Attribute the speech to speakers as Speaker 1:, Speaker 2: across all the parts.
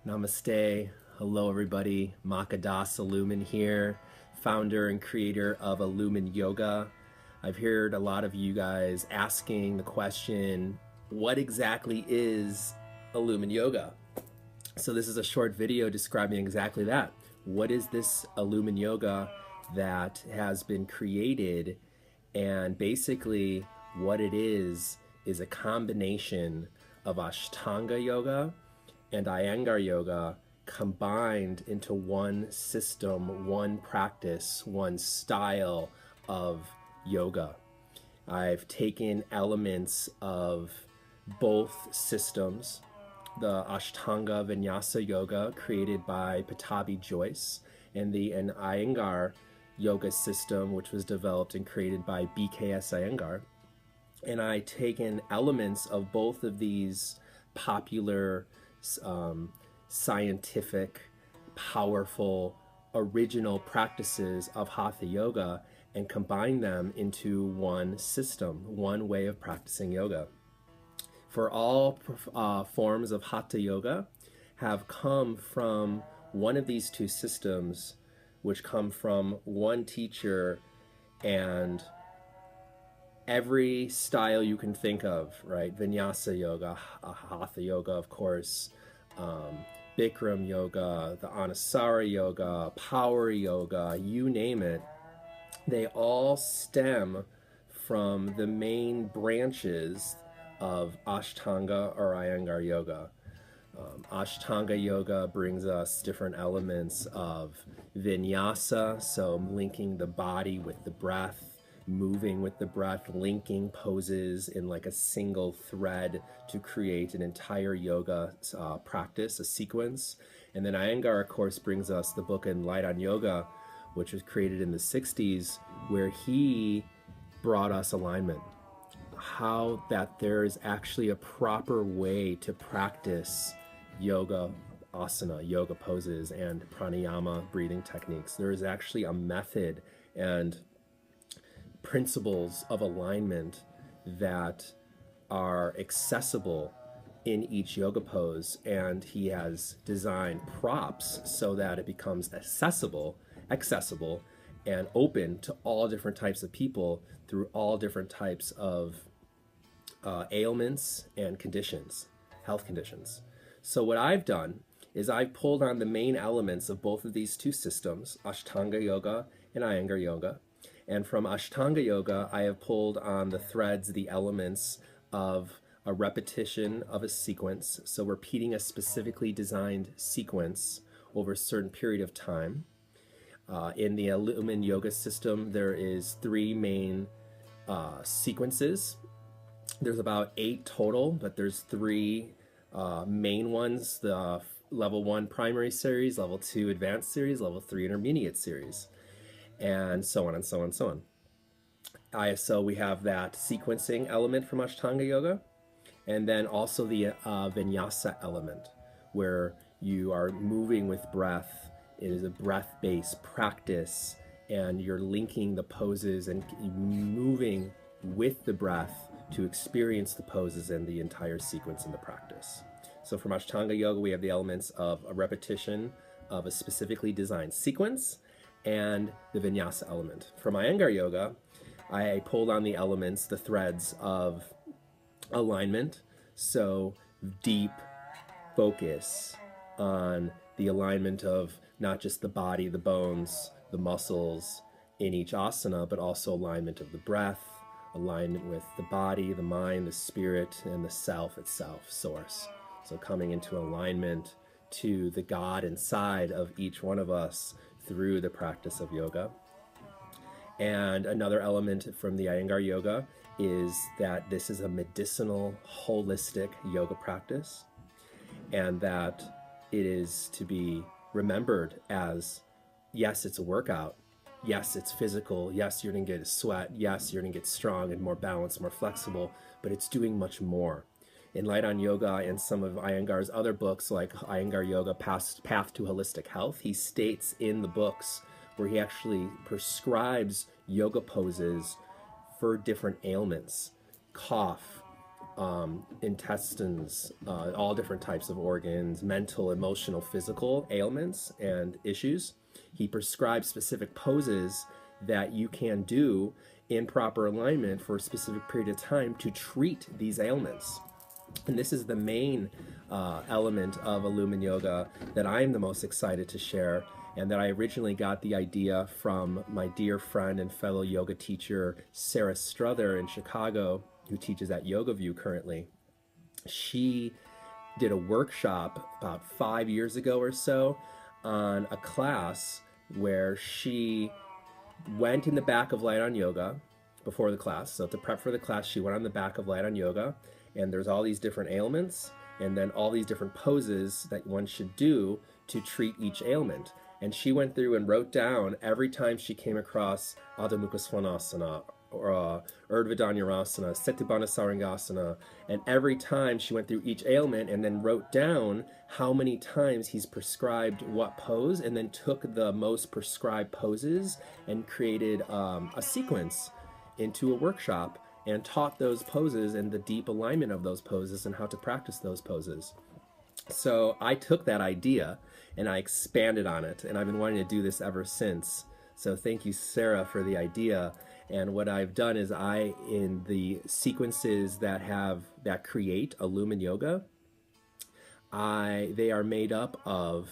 Speaker 1: Namaste. Hello everybody. Mahkah Das Elumen here, founder and creator of Elumen Yoga. I've heard a lot of you guys asking the question, what exactly is Elumen Yoga? So this is a short video describing exactly that. What is this Elumen Yoga that has been created? And basically what it is a combination of Ashtanga yoga and Iyengar yoga combined into one system, one practice, one style of yoga. I've taken elements of both systems, the Ashtanga Vinyasa yoga created by Patabi Joyce and the Iyengar yoga system, which was developed and created by BKS Iyengar. And I've taken elements of both of these popular scientific, powerful, original practices of Hatha yoga and combine them into one system, one way of practicing yoga. For all forms of Hatha yoga have come from one of these two systems, which come from one teacher, and every style you can think of, right? Vinyasa yoga, Hatha yoga, of course, Bikram yoga, the Anusara yoga, power yoga, you name it. They all stem from the main branches of Ashtanga or Iyengar yoga. Ashtanga yoga brings us different elements of vinyasa, so linking the body with the breath, moving with the breath, linking poses in like a single thread to create an entire yoga practice, a sequence. And then Iyengar, of course, brings us the book Light on Yoga, which was created in the 60s, where he brought us alignment. How that there is actually a proper way to practice yoga asana, yoga poses, and pranayama breathing techniques. There is actually a method and principles of alignment that are accessible in each yoga pose, and he has designed props so that it becomes accessible and open to all different types of people through all different types of ailments and conditions, health conditions. So what I've done is I've pulled on the main elements of both of these two systems, Ashtanga yoga and Iyengar yoga. And from Ashtanga yoga, I have pulled on the threads, the elements of a repetition of a sequence. So repeating a specifically designed sequence over a certain period of time. In the Elumen Yoga system, there is 3 main sequences. There's about 8 total, but there's 3 main ones, the level 1 primary series, level 2 advanced series, level 3 intermediate series, and so on and so on and so on. So we have that sequencing element from Ashtanga yoga, and then also the vinyasa element, where you are moving with breath. It is a breath-based practice, and you're linking the poses and moving with the breath to experience the poses and the entire sequence in the practice. So from Ashtanga yoga, we have the elements of a repetition of a specifically designed sequence and the vinyasa element. From Iyengar yoga, I pulled on the elements, the threads of alignment, so deep focus on the alignment of not just the body, the bones, the muscles in each asana, but also alignment of the breath, alignment with the body, the mind, the spirit, and the self itself, source. So coming into alignment to the God inside of each one of us through the practice of yoga. And another element from the Iyengar yoga is that this is a medicinal, holistic yoga practice, and that it is to be remembered as, yes, it's a workout. Yes, it's physical. Yes, you're going to get a sweat. Yes, you're going to get strong and more balanced, more flexible, but it's doing much more. In Light on Yoga and some of Iyengar's other books, like Iyengar Yoga, Path to Holistic Health, he states in the books where he actually prescribes yoga poses for different ailments, cough, intestines, all different types of organs, mental, emotional, physical ailments and issues. He prescribes specific poses that you can do in proper alignment for a specific period of time to treat these ailments. And this is the main element of Elumen Yoga that I am the most excited to share, and that I originally got the idea from my dear friend and fellow yoga teacher, Sarah Struther in Chicago, who teaches at Yoga View currently. She did a workshop about 5 years ago or so on a class where she went in the back of Light on Yoga before the class. So to prep for the class, she went on the back of Light on Yoga, and there's all these different ailments and then all these different poses that one should do to treat each ailment. And she went through and wrote down every time she came across Adho Mukha Svanasana or Urdhva Dhanurasana, Setubandha Sarangasana, and every time she went through each ailment and then wrote down how many times he's prescribed what pose, and then took the most prescribed poses and created a sequence into a workshop and taught those poses and the deep alignment of those poses and how to practice those poses. So I took that idea and I expanded on it, and I've been wanting to do this ever since. So thank you, Sarah, for the idea. And what I've done is in the sequences that create Elumen Yoga, they are made up of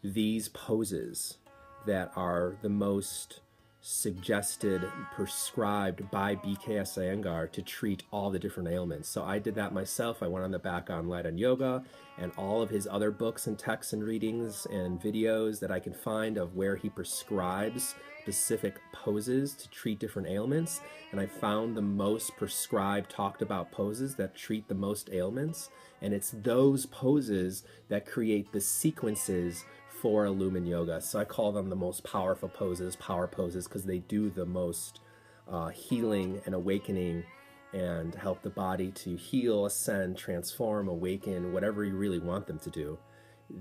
Speaker 1: these poses that are the most suggested, prescribed by BKS Iyengar to treat all the different ailments. So I did that myself. I went on the back on Light on Yoga and all of his other books and texts and readings and videos that I can find of where he prescribes specific poses to treat different ailments. And I found the most prescribed, talked about poses that treat the most ailments. And it's those poses that create the sequences for Elumen Yoga. So I call them the most powerful poses, power poses, because they do the most healing and awakening and help the body to heal, ascend, transform, awaken, whatever you really want them to do.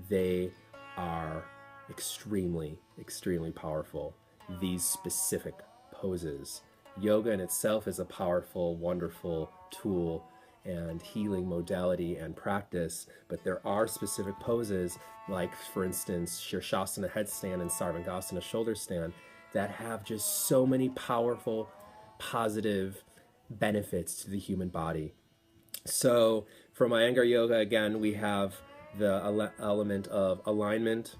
Speaker 1: They are extremely, extremely powerful, these specific poses. Yoga in itself is a powerful, wonderful tool and healing modality and practice, but there are specific poses, like for instance Shirshasana headstand and Sarvangasana shoulder stand, that have just so many powerful positive benefits to the human body. So from Iyengar Yoga, again, we have the element of alignment.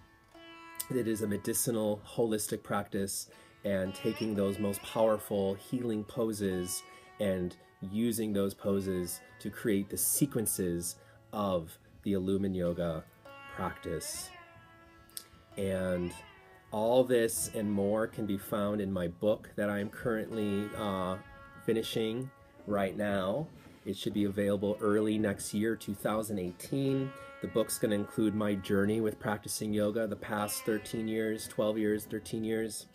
Speaker 1: It is a medicinal, holistic practice, and taking those most powerful healing poses and using those poses to create the sequences of the Elumen Yoga practice. And all this and more can be found in my book that I'm currently finishing right now. It should be available early next year, 2018. The book's going to include my journey with practicing yoga, the past 13 years, 12 years, 13 years,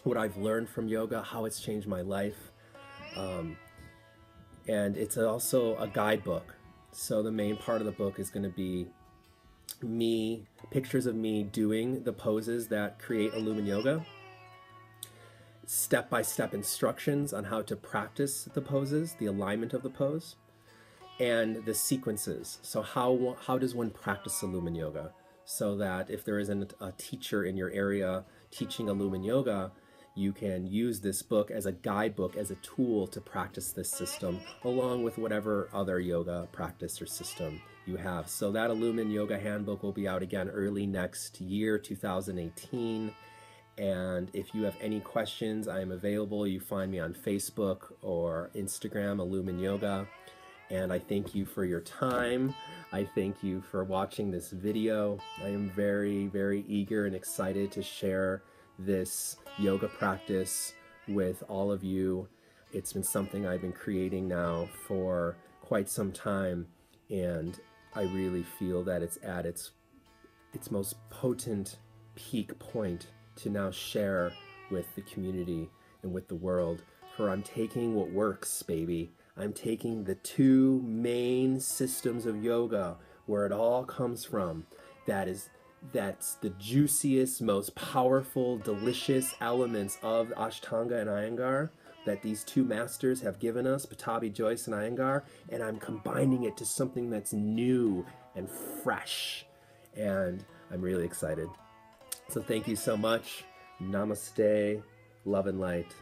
Speaker 1: what I've learned from yoga, how it's changed my life. And it's also a guidebook. So the main part of the book is going to be pictures of me doing the poses that create Elumen Yoga, step-by-step instructions on how to practice the poses, the alignment of the pose, and the sequences. So how does one practice Elumen Yoga? So that if there isn't a teacher in your area teaching Elumen Yoga, you can use this book as a guidebook, as a tool to practice this system, along with whatever other yoga practice or system you have. So that Elumen Yoga Handbook will be out again early next year, 2018. And if you have any questions, I am available. You find me on Facebook or Instagram, Elumen Yoga. And I thank you for your time. I thank you for watching this video. I am very, very eager and excited to share this yoga practice with all of you. It's been something I've been creating now for quite some time, and I really feel that it's at its most potent peak point to now share with the community and with the world. For I'm taking what works, baby. I'm taking the two main systems of yoga, where it all comes from. That's the juiciest, most powerful, delicious elements of Ashtanga and Iyengar, that these two masters have given us, Pattabhi Jois and Iyengar, and I'm combining it to something that's new and fresh. And I'm really excited. So thank you so much. Namaste, love and light.